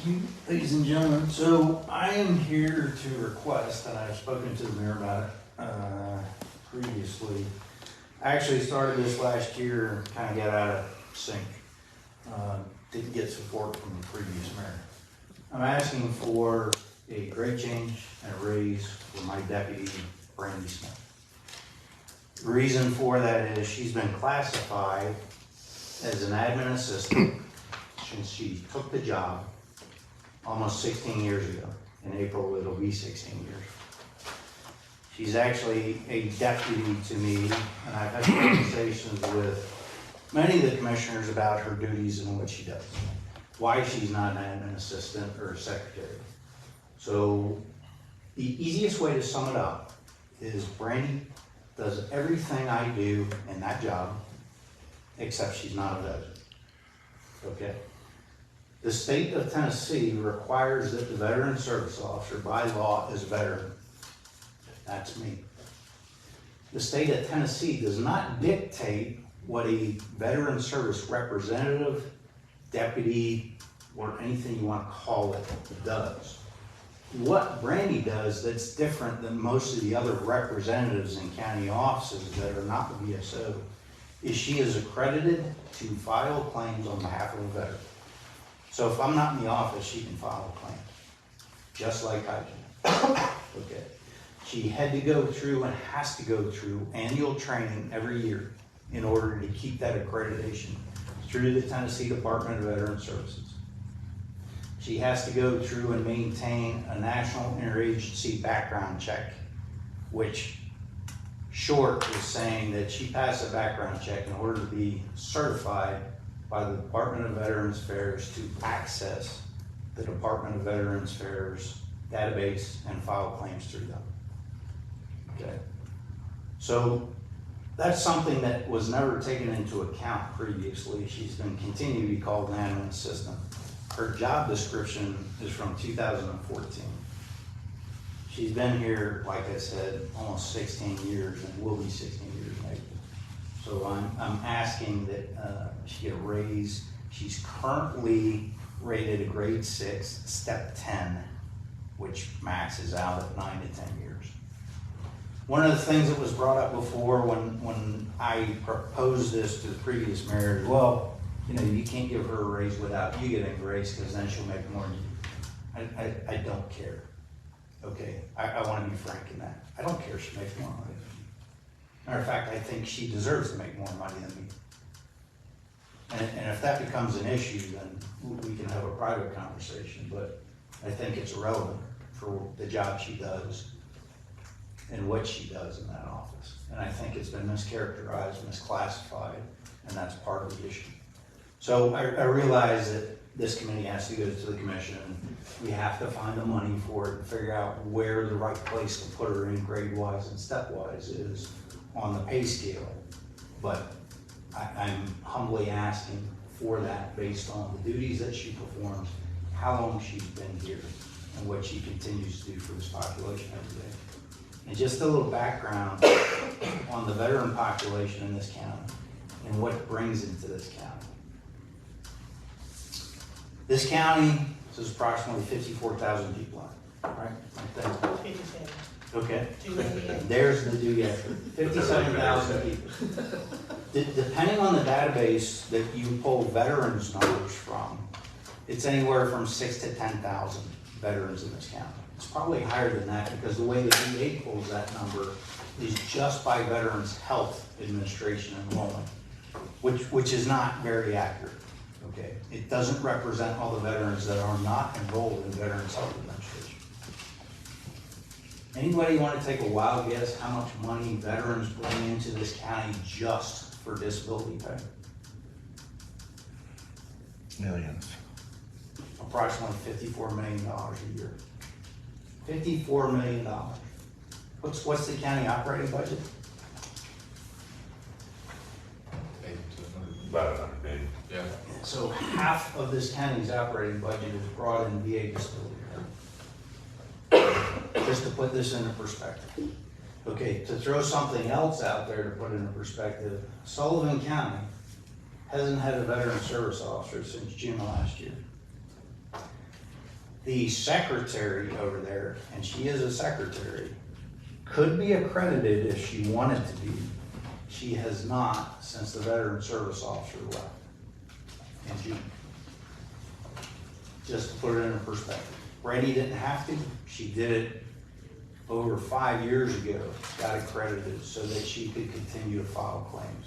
Thank you, ladies and gentlemen. So I am here to request, and I've spoken to the mayor about it previously. I actually started this last year and kind of got out of sync. Didn't get support from the previous mayor. I'm asking for a grade change and a raise for my deputy, Brandy Smith. The reason for that is she's been classified as an admin assistant since she took the job almost 16 years ago. In April, it'll be 16 years. She's actually a deputy to me, and I've had conversations with many of the commissioners about her duties and what she does, why she's not an admin assistant or a secretary. So the easiest way to sum it up is Brandy does everything I do in that job, except she's not a veteran. Okay? The state of Tennessee requires that the veteran service officer by law is a veteran. That's me. The state of Tennessee does not dictate what a veteran service representative, deputy, or anything you want to call it, does. What Brandy does that's different than most of the other representatives in county offices that are not the VSO is she is accredited to file claims on behalf of a veteran. So if I'm not in the office, she can file a claim, just like I can. Okay. She had to go through and has to go through annual training every year in order to keep that accreditation through the Tennessee Department of Veterans Services. She has to go through and maintain a national interagency background check, which short is saying that she passed a background check in order to be certified by the Department of Veterans Affairs to access the Department of Veterans Affairs database and file claims through them. Okay. So that's something that was never taken into account previously. She's been continuing to be called an admin assistant. Her job description is from 2014. She's been here, like I said, almost 16 years and will be 16 years in April. So I'm asking that she get a raise. She's currently rated a grade 6, step 10, which maxes out at 9 to 10 years. One of the things that was brought up before when I proposed this to the previous mayor is, well, you know, you can't give her a raise without you getting a raise because then she'll make more than you. I don't care. Okay, I want to be frank in that. I don't care if she makes more money than me. Matter of fact, I think she deserves to make more money than me. And if that becomes an issue, then we can have a private conversation, but I think it's irrelevant for the job she does and what she does in that office. And I think it's been mischaracterized, misclassified, and that's part of the issue. So I realize that this committee has to go to the commission. We have to find the money for it and figure out where the right place to put her in grade-wise and step-wise is on the pay scale. But I'm humbly asking for that based on the duties that she performs, how long she's been here, and what she continues to do for this population every day. And just a little background on the veteran population in this county and what it brings into this county. This county is approximately 54,000 people, right? Okay. There's the due yet. 57,000 people. Depending on the database that you pull veterans numbers from, it's anywhere from 6,000 to 10,000 veterans in this county. It's probably higher than that because the way the VA pulls that number is just by Veterans Health Administration enrollment, which is not very accurate. Okay, it doesn't represent all the veterans that are not enrolled in Veterans Health Administration. Anybody want to take a wild guess how much money veterans bring into this county just for disability pay? Millions. Approximately $54 million a year. $54 million. What's the county operating budget? About 100 million. Yeah. So half of this county's operating budget is brought in VA disability pay. Just to put this into perspective. Okay, to throw something else out there to put into perspective, Sullivan County hasn't had a veteran service officer since June of last year. The secretary over there, and she is a secretary, could be accredited if she wanted to be. She has not since the Veterans Service Officer left in June. Just to put it in perspective. Brady didn't have to. She did it over 5 years ago, got accredited so that she could continue to file claims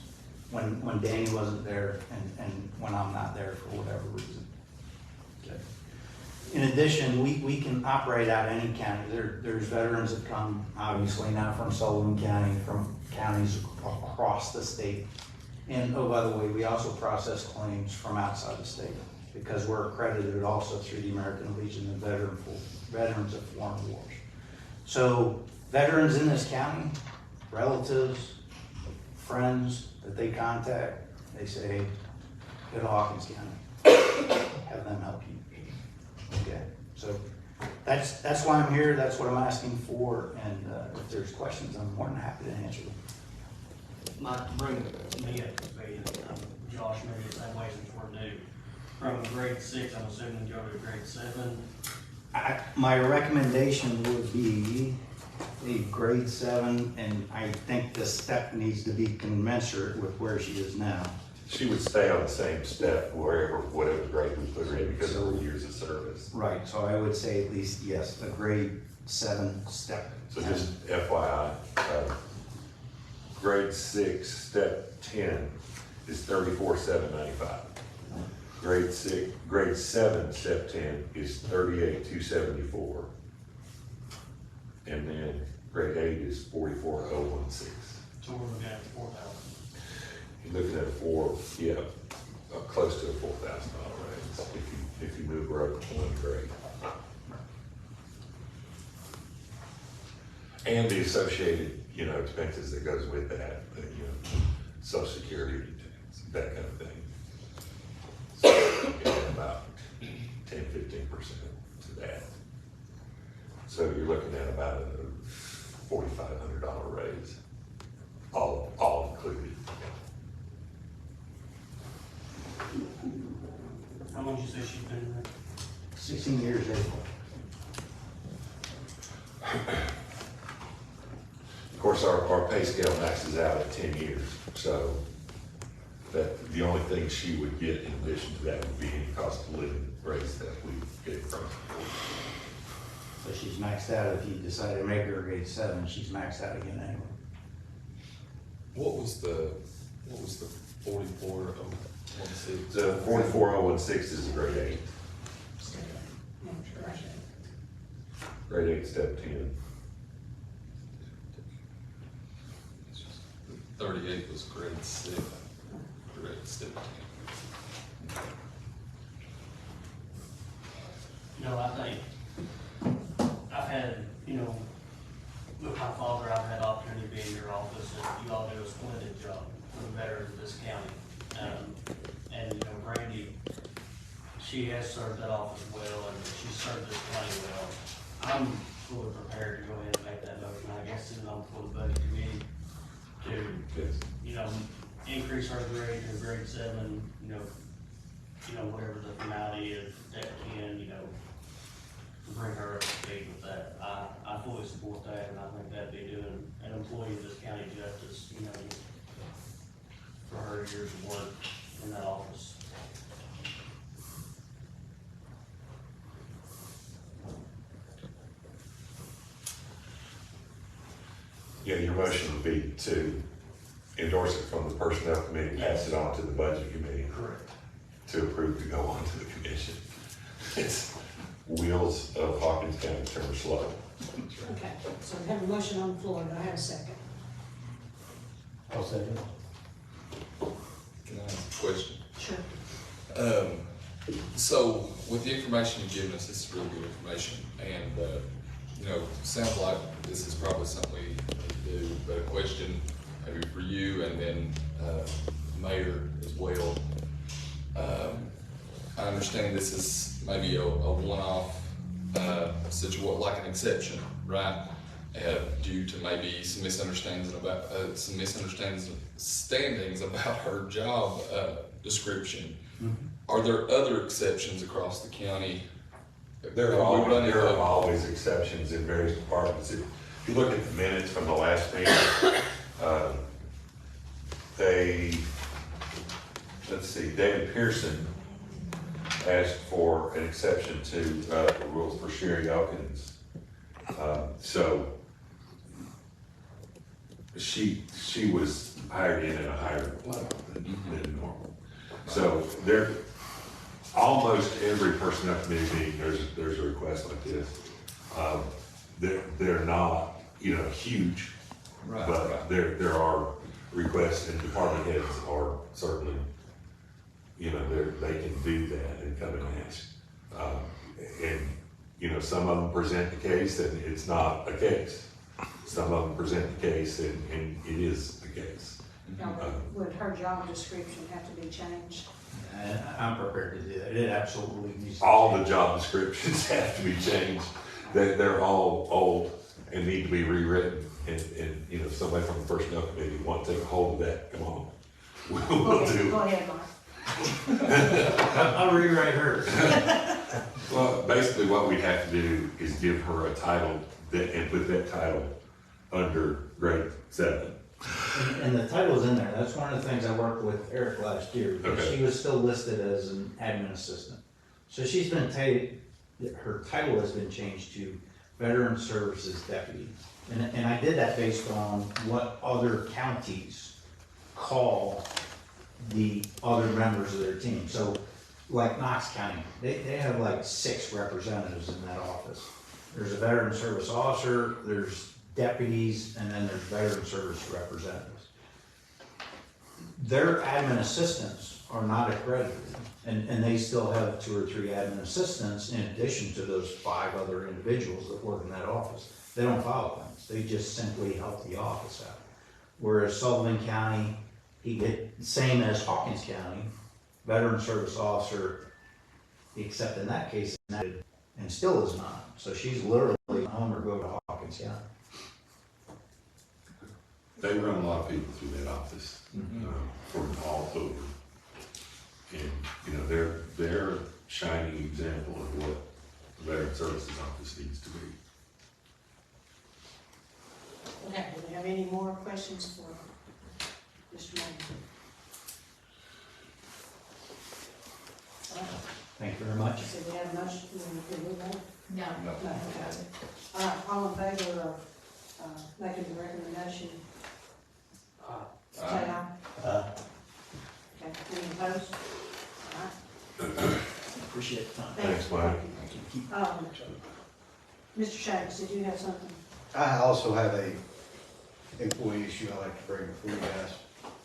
when Danny wasn't there and when I'm not there for whatever reason. Okay. In addition, we can operate out of any county. There's veterans that come obviously now from Sullivan County, from counties across the state. And oh, by the way, we also process claims from outside the state because we're accredited also through the American Legion of Veterans of Foreign Wars. So veterans in this county, relatives, friends that they contact, they say, hey, go to Hawkins County, have them help you. Okay, so that's why I'm here, that's what I'm asking for, and if there's questions, I'm more than happy to answer them. Not to bring me up to speed, Josh, maybe the same way since we're new. From grade 6, I'm assuming go to grade 7. My recommendation would be a grade 7, and I think the step needs to be commensurate with where she is now. She would stay on the same step wherever, whatever grade we put her in because of her years of service. Right, so I would say at least, yes, a grade 7 step. So just FYI, grade 6, step 10 is $34,795. Grade 7, step 10 is $38,274. And then grade 8 is $44,016. So we're looking at 4,000. You're looking at close to a $4,000 raise if you move her up to one grade. And the associated, expenses that goes with that, Social Security, that kind of thing. So you're getting about 10-15% to that. So you're looking at about a $4,500 raise, all included. How long did you say she's been there? 16 years, April. Of course, our pay scale maxes out at 10 years, so that the only thing she would get in addition to that would be any cost of living raise that we get from her. So she's maxed out. If you decide to make her a grade 7, she's maxed out again anyway. What was the 44,016? The 44,016 is grade 8. Grade 8, step 10. 38 was grade 6, grade step 10. I think I've had, with my father, I've had opportunity to be in your office, and you all do a splendid job for the veterans of this county. And Brandy, she has served that office well, and she served this county well. I'm fully prepared to go ahead and make that motion. I guess sitting on for the budget committee to, increase her grade to grade 7, whatever the formality is, step 10, to bring her up to speed with that. I fully support that, and I think that'd be doing an employee of this county justice, for her years of work in that office. Yeah, your motion would be to endorse it from the personnel committee, pass it on to the budget committee. Correct. To approve to go on to the commission. It's wheels of Hawkins County turn slow. Okay, so we have a motion on the floor, do I have a second? I'll second. Can I ask a question? Sure. So with the information you've given us, this is really good information, and sounds like this is probably something we need to do. But a question maybe for you, and then Mayor as well. I understand this is maybe a one-off situation, like an exception, right? Due to maybe some misunderstandings about her job description. Mm-hmm. Are there other exceptions across the county There Have we run are into- always exceptions in various departments. If you look at the minutes from the last meeting, let's see, David Pearson asked for an exception to the rules for Sherry Hawkins. So she was hired in at a higher level than normal. So almost every personnel committee meeting, there's a request like this. They're not, huge, Right, but right. there are requests, and department heads are certainly, they can do that and come and ask. And, some of them present the case and it's not a case. Some of them present the case and it is a case. Now, would her job description have to be changed? And I'm prepared to do that. It absolutely needs to. All the job descriptions have to be changed. They're all old and need to be rewritten. And if somebody from the personnel committee wants to take a hold of that, come on. We'll do Go it. ahead, Mike. I'll rewrite hers. Well, basically what we'd have to do is give her a title and put that title under grade 7. And the title's in there. That's one of the things I worked with Eric last year, because Okay. she was still listed as an admin assistant. So she's been her title has been changed to Veteran Services Deputy. And I did that based on what other counties call the other members of their team. So like Knox County, they have like 6 representatives in that office. There's a veteran service officer, there's deputies, and then there's veteran service representatives. Their admin assistants are not accredited, and they still have 2 or 3 admin assistants in addition to those 5 other individuals that work in that office. They don't file claims, they just simply help the office out. Whereas Sullivan County, same as Hawkins County, veteran service officer, except in that case, and still is not. So she's literally home or go to Hawkins County. They run a lot of people through that office, from all over. And, they're a shining example of what the Veteran Services Office needs to be. Okay, do we have any more questions for Mr. Manning? Thank you very much. So we have a motion, we move on? No. No. No, okay. All right, all in favor of, making the recommendation? Say aye. Okay, any opposed? All right. Appreciate the time. Thanks, Mike. Mr. Shanks, did you have something? I also have a employee issue I'd like to bring before you guys,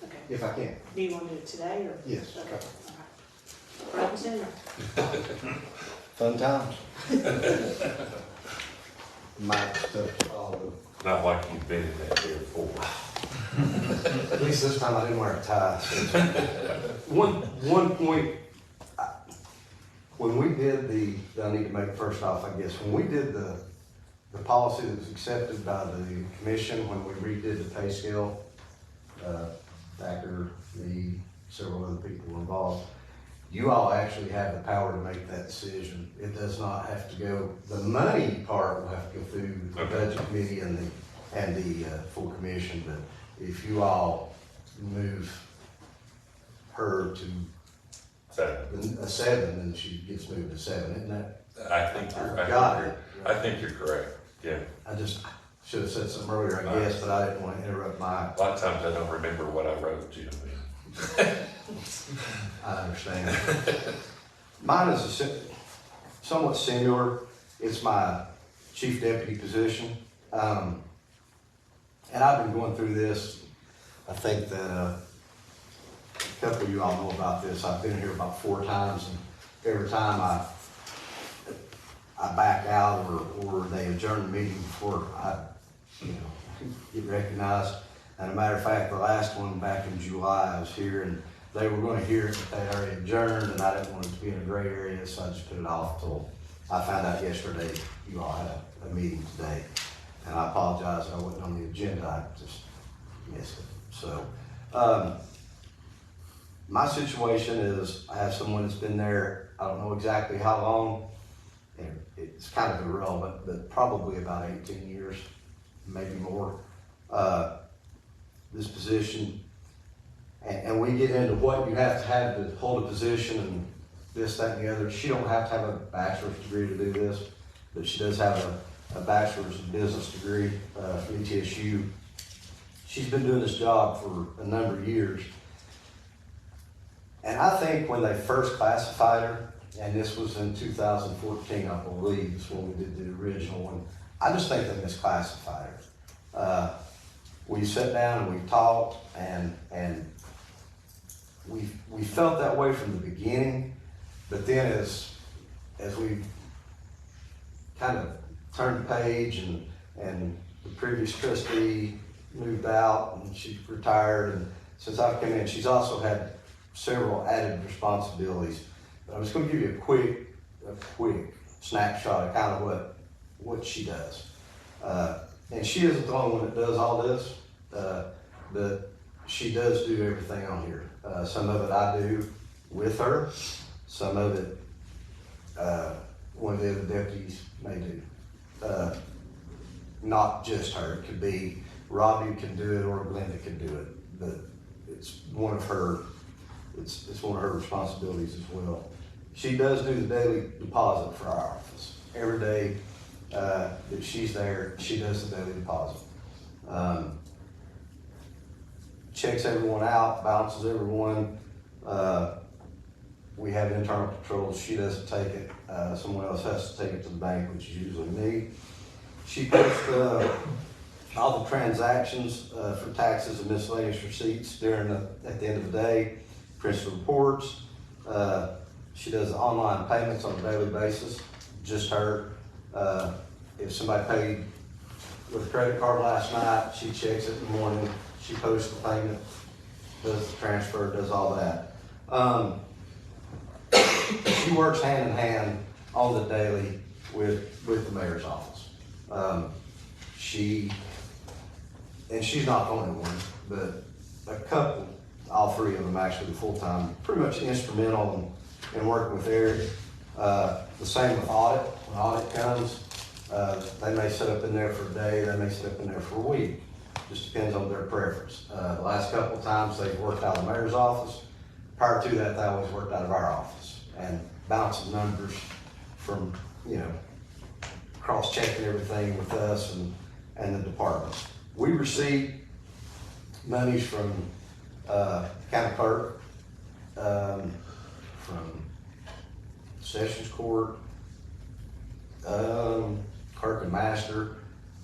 Okay. if I can. Do you want to do it today or? Yes. Okay, all right. Right, Ms. Henry? Fun times. My stuff, all of Not like you've been in that there before. At least this time I didn't wear a tie. One point, when we did I need to make first off, I guess, when we did the policy that was accepted by the commission, when we redid the pay scale, Thacker, me, several other people were involved, you all actually have the power to make that decision. It does not have to go, the money part will have to go through the budget committee and the full commission, but if you all move her to a 7, then she gets moved to 7, isn't that? I think you're correct, yeah. I just should have said something earlier, I guess, but I didn't want to interrupt my, A lot of times I don't remember what I wrote, you know what I mean? I understand. Mine is somewhat similar. It's my chief deputy position. And I've been going through this. I think that a couple of you all know about this. I've been here about 4 times, and every time I back out or they adjourn the meeting before I, get recognized. And a matter of fact, the last one back in July, I was here and they were going to hear it, but they already adjourned, and I didn't want it to be in a gray area, so I just put it off till I found out yesterday you all had a meeting today. And I apologize, I wasn't on the agenda, I just missed it. So, my situation is I have someone that's been there, I don't know exactly how long, and it's kind of irrelevant, but probably about 18 years, maybe more. This position, and we get into what you have to hold a position and this, that, and the other. She don't have to have a bachelor's degree to do this, but she does have a bachelor's in business degree from ETSU. She's been doing this job for a number of years. And I think when they first classified her, and this was in 2014, I believe, is when we did the original one, I just think they misclassified her. We sat down and we talked, and we felt that way from the beginning, but then as we kind of turned the page and the previous trustee moved out and she retired, and since I've come in, she's also had several added responsibilities. But I'm just going to give you a quick snapshot of kind of what she does. And she isn't the only one that does all this, but she does do everything on here. Some of it I do with her, some of it one of the other deputies may do. Not just her, it could be Robbie can do it or Glenda can do it, but it's one of her responsibilities as well. She does do the daily deposit for our office. Every day that she's there, she does the daily deposit. Checks everyone out, balances everyone. We have internal controls. She doesn't take it. Someone else has to take it to the bank, which is usually me. She posts all the transactions for taxes and miscellaneous receipts at the end of the day, prints the reports. She does online payments on a daily basis, just her. If somebody paid with a credit card last night, she checks it in the morning, she posts the payment, does the transfer, does all that. She works hand in hand on the daily with the mayor's office. She's not the only one, but a couple, all three of them actually full-time, pretty much instrumental in working with Eric. The same with audit. When audit comes, they may sit up in there for a day, they may sit up in there for a week. Just depends on their preference. The last couple of times they've worked out of the mayor's office. Prior to that, they always worked out of our office and bouncing numbers from, cross-checking everything with us and the departments. We receive monies from county clerk, from sessions court, clerk and master,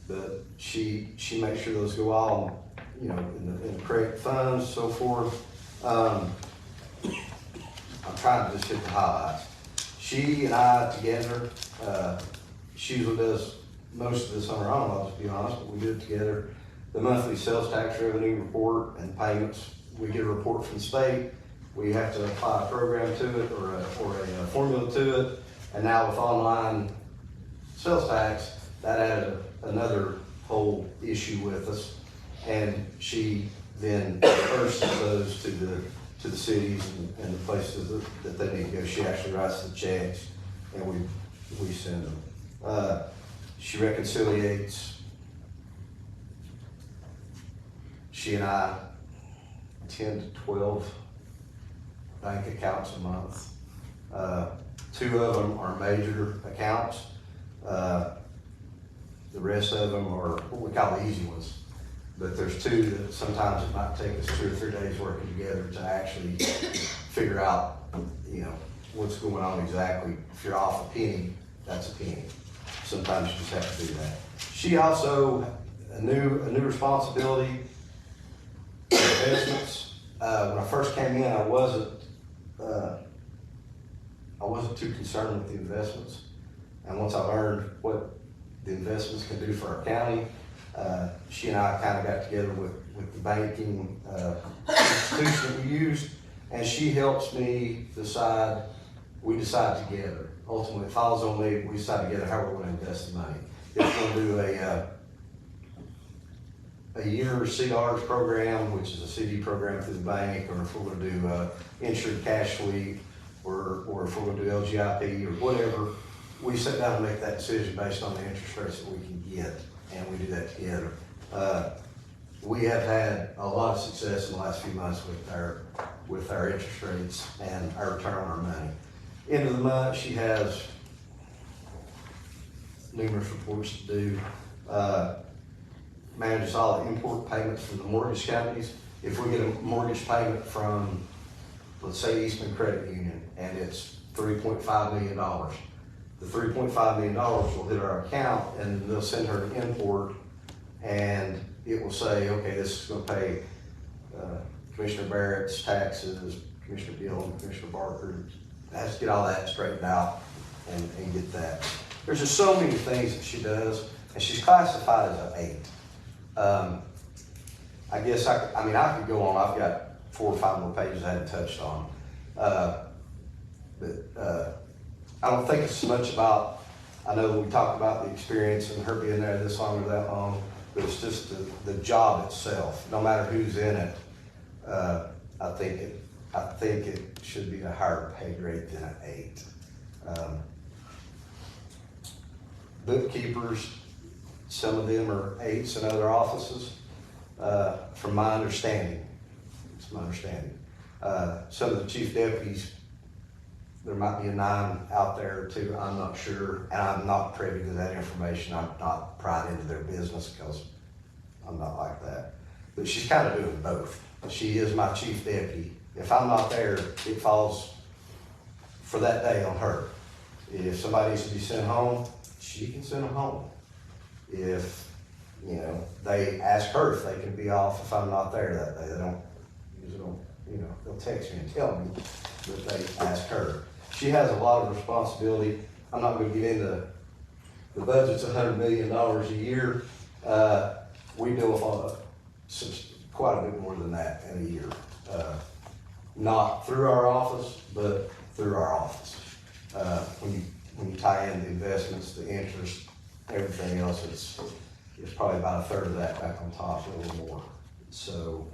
but she makes sure those go all, in the correct funds, so forth. I'm trying to just hit the highlights. She and I together, she usually does most of this on her own, I'll just be honest, but we do it together. The monthly sales tax revenue report and payments, we get a report from the state. We have to apply a program to it or a formula to it. And now with online sales tax, that added another whole issue with us. And she then disperses those to the cities and the places that they need to go. She actually writes the checks and we send them. She reconciliates. She and I 10 to 12 bank accounts a month. 2 of them are major accounts. The rest of them are what we call the easy ones. But there's 2 that sometimes it might take us 2 or 3 days working together to actually figure out, what's going on exactly. If you're off a penny, that's a penny. Sometimes you just have to do that. She also, a new responsibility, investments. When I first came in, I wasn't too concerned with the investments. And once I learned what the investments can do for our county, she and I kind of got together with the banking institution that we used, and she helps me decide. We decide together. Ultimately, it falls on me. We decide together how we're going to invest the money. If we're going to do a year CDARS program, which is a CD program through the bank, or if we're going to do insured cash sweep, or if we're going to do LGIP or whatever, we sit down and make that decision based on the interest rates that we can get, and we do that together. We have had a lot of success in the last few months with our interest rates and our return on our money. End of the month, she has numerous reports to do. Manages all the import payments from the mortgage companies. If we get a mortgage payment from, let's say, Eastman Credit Union, and it's $3.5 million, the $3.5 million will hit our account, and they'll send her an import, and it will say, okay, this is going to pay Commissioner Barrett's taxes, Commissioner Gill, and Commissioner Barker. Has to get all that straightened out and get that. There's just so many things that she does, and she's classified as an 8. I guess I could go on. I've got 4 or 5 more pages I haven't touched on. But I don't think it's so much about, I know we talked about the experience and her being there this long or that long, but it's just the job itself. No matter who's in it, I think it should be a higher pay grade than an 8. Bookkeepers, some of them are 8s in other offices, from my understanding. It's my understanding. Some of the chief deputies, there might be a 9 out there too, I'm not sure, and I'm not privy to that information. I'm not prying into their business because I'm not like that. But she's kind of doing both. She is my chief deputy. If I'm not there, it falls for that day on her. If somebody needs to be sent home, she can send them home. If, they ask her if they can be off if I'm not there that day. They don't, they'll text me and tell me, but they ask her. She has a lot of responsibility. I'm not going to get into the budget's $100 million a year. We deal with quite a bit more than that in a year. Not through our office, but through our office. When you tie in the investments, the interest, everything else, it's probably about a third of that back on top, a little more. So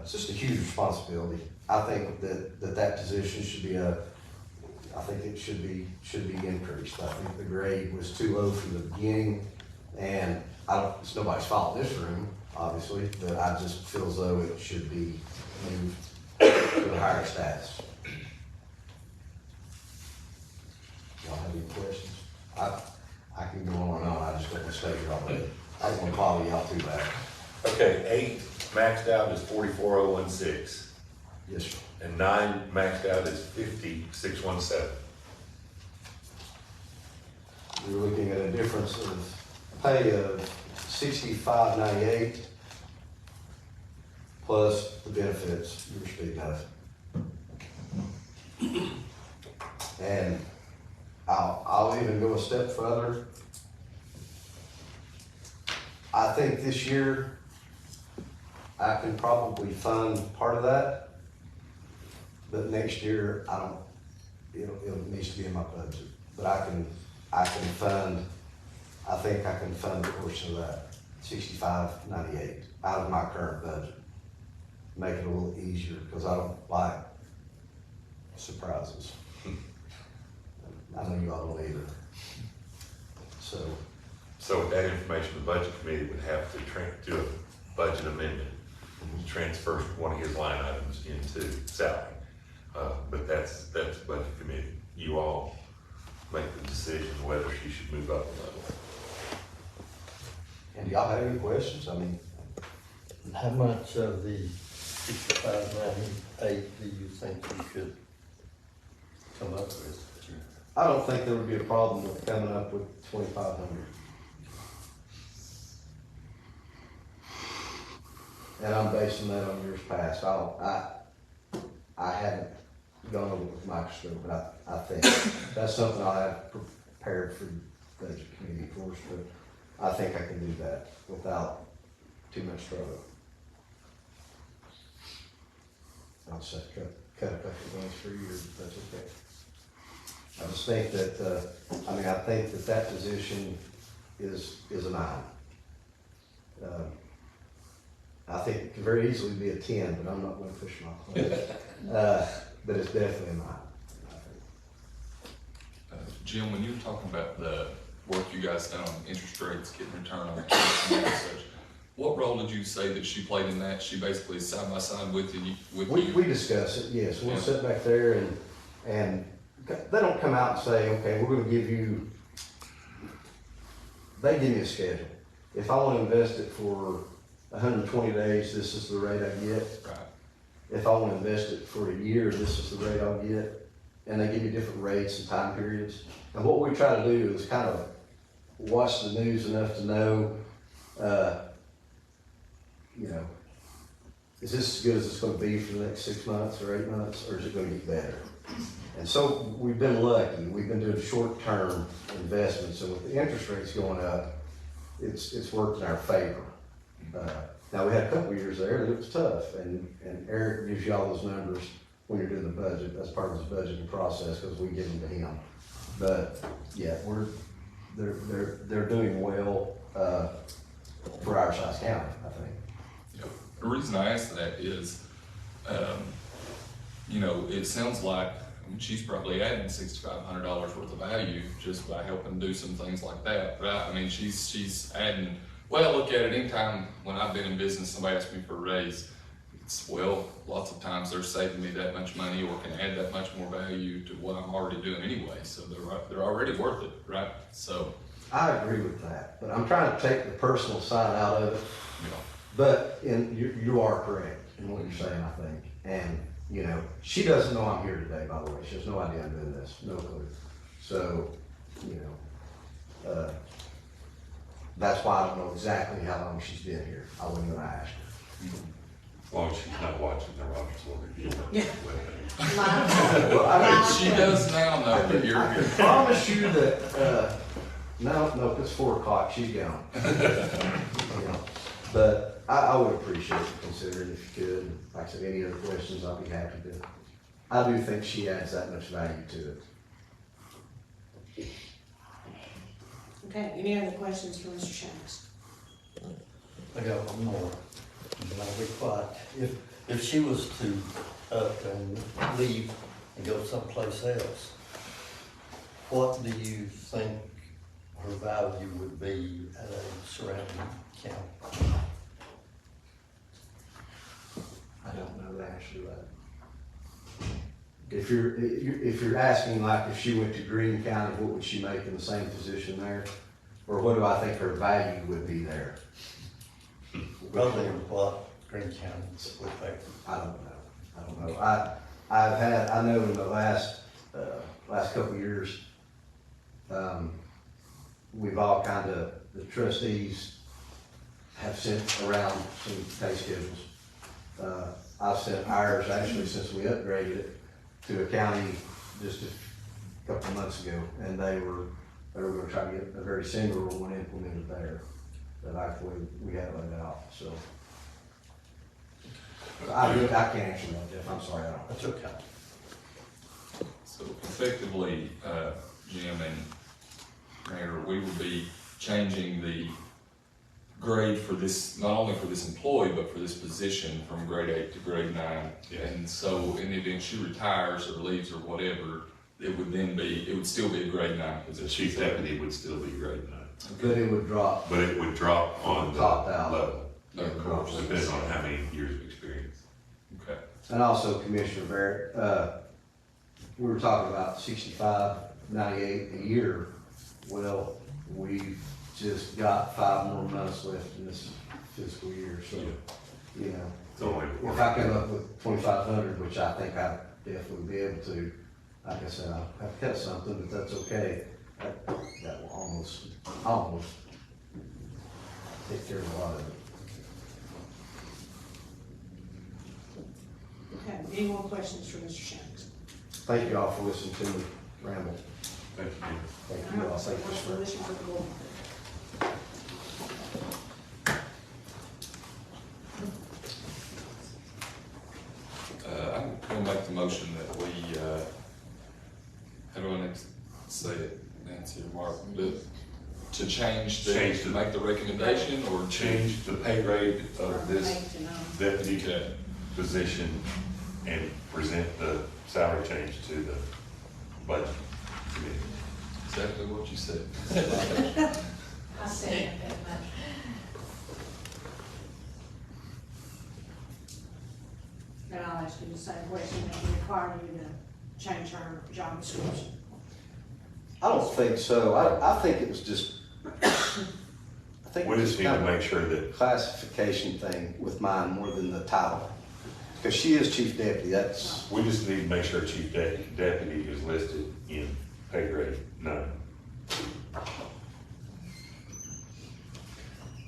it's just a huge responsibility. I think that position should be should be increased. I think the grade was too low from the beginning, and it's nobody's fault in this room, obviously, but I just feel as though it should be moved to a higher status. Y'all have any questions? I can go on and on. I just don't want to stay here all day. I don't want to bother y'all too bad. Okay, 8 maxed out is 44,016. Yes, sir. And 9 maxed out is 50,617. We're looking at a difference of pay of $65.98 plus the benefits you're speaking of. And I'll even go a step further. I think this year I can probably fund part of that, but next year it needs to be in my budget. But I think I can fund a portion of that, $65.98 out of my current budget. Make it a little easier because I don't like surprises. I know you all don't either. So with that information, the budget committee would have to do a budget amendment, transfer one of his line items into salary. But that's the budget committee. You all make the decision whether she should move up a level. And do y'all have any questions? How much of the 65.98 do you think you should come up with? I don't think there would be a problem with coming up with 2,500. And I'm basing that on years past. I haven't gone over it with microscope, but I think that's something I'll have prepared for the budget committee, of course, but I think I can do that without too much trouble. I'll just have to cut a couple of things for you, if that's okay. I just think that, I think that position is a 9. I think it could very easily be a 10, but I'm not going to push my point. But it's definitely a 9. Jim, when you were talking about the work you guys done on interest rates, getting return on accounts and such, what role did you say that she played in that? She basically side by side with you? We discuss it, yes, we'll Yeah. sit back there and they don't come out and say, okay, we're gonna give you, they give me a schedule. If I wanna invest it for 120 days, this is the rate I get. Right. If I wanna invest it for a year, this is the rate I'll get. And they give you different rates and time periods. And what we try to do is kind of watch the news enough to know, you know, is this as good as it's gonna be for the next 6 months or 8 months, or is it gonna get better? And so we've been lucky, we've been doing short-term investments, and with the interest rates going up, it's worked in our favor. Now, we had a couple of years there that it was tough, and Eric gives you all those numbers when you're doing the budget, that's part of his budgeting process, because we give them to him. But, yeah, they're doing well, for our size county, I think. Yeah. The reason I ask that is, you know, it sounds like, I mean, she's probably adding $6,500 worth of value just by helping do some things like that, right? I mean, she's adding, well, look at it, anytime when I've been in business, somebody asks me for a raise, it's, well, lots of times they're saving me that much money or can add that much more value to what I'm already doing anyway, so they're already worth it, right? So. I agree with that, but I'm trying to take the personal side out of it. Yeah. But you are correct in what you're saying, I think. And, you know, she doesn't know I'm here today, by the way. She has no idea I'm doing this, no clue. So, you know, that's why I don't know exactly how long she's been here. I wasn't gonna ask her. As long as she's not watching the Rogersville review. Yeah. Well, I She does now know that you're can here. promise you that, no, it's 4 o'clock, she's gone. You know, but I would appreciate it, considering if you could. Like I said, any other questions, I'll be happy to. I do think she adds that much value to it. Okay, any other questions for Mr. Shanks? I got one more, and I'll be quiet. If she was to up and leave and go someplace else, what do you think her value would be at a surrounding county? I don't know the answer to that. If you're asking like if she went to Greene County, what would she make in the same position there? Or what do I think her value would be there? Roughly what Greene County would pay? I don't know. I know in the last couple of years, we've all the trustees have sent around some pay schedules. I've sent ours actually since we upgraded it to a county just a couple of months ago, and they were gonna try to get a very similar one implemented there, that actually we had laid out, so. I can't answer that, Jeff, I'm sorry, I don't. That's okay. So effectively, Jim and Mayor, we will be changing the grade for this, not only for this employee, but for this position from grade 8 to grade 9. Yeah. And so in the event she retires or leaves or whatever, it would still be a grade 9 The position. chief deputy would still be grade 9. But it would drop. But it would drop on the Topped out. level, Of course. depending on how many years of experience. Okay. And also Commissioner Barrett, we were talking about 65, 98 a year. Well, we've just got 5 more months left in this fiscal year, so, you know. It's only If I come up with 2,500, which I think I definitely be able to, like I said, I'll have to cut something, but that's okay. That will almost take care of a lot of it. Okay, any more questions for Mr. Shanks? Thank you all for listening to me ramble. Thank you. Thank you all. Thank you, sir. Permission for the board. I'm going to make the motion that we, how do I next say it, Nancy or Mark, to change Change to the- make the recommendation or Change the pay grade of From this 8 to 9. deputy Okay. position and present the salary change to the budget committee. exactly what you said. I said that much. Then I'll ask you the same question, that require you to change her job description. I don't think so. I think it was just, I think We it was just need to kind of make a sure that, classification thing with mine more than the title. Because she is chief deputy, that's, we just need to make sure chief deputy is listed in pay grade 9.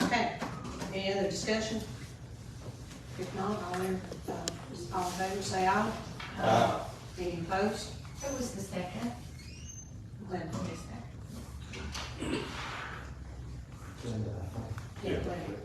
Okay, any other discussion? If not, all in favor, say aye. Any opposed? Who was the second? Glenn. Who is that? And, Yeah, Yeah. Glenn.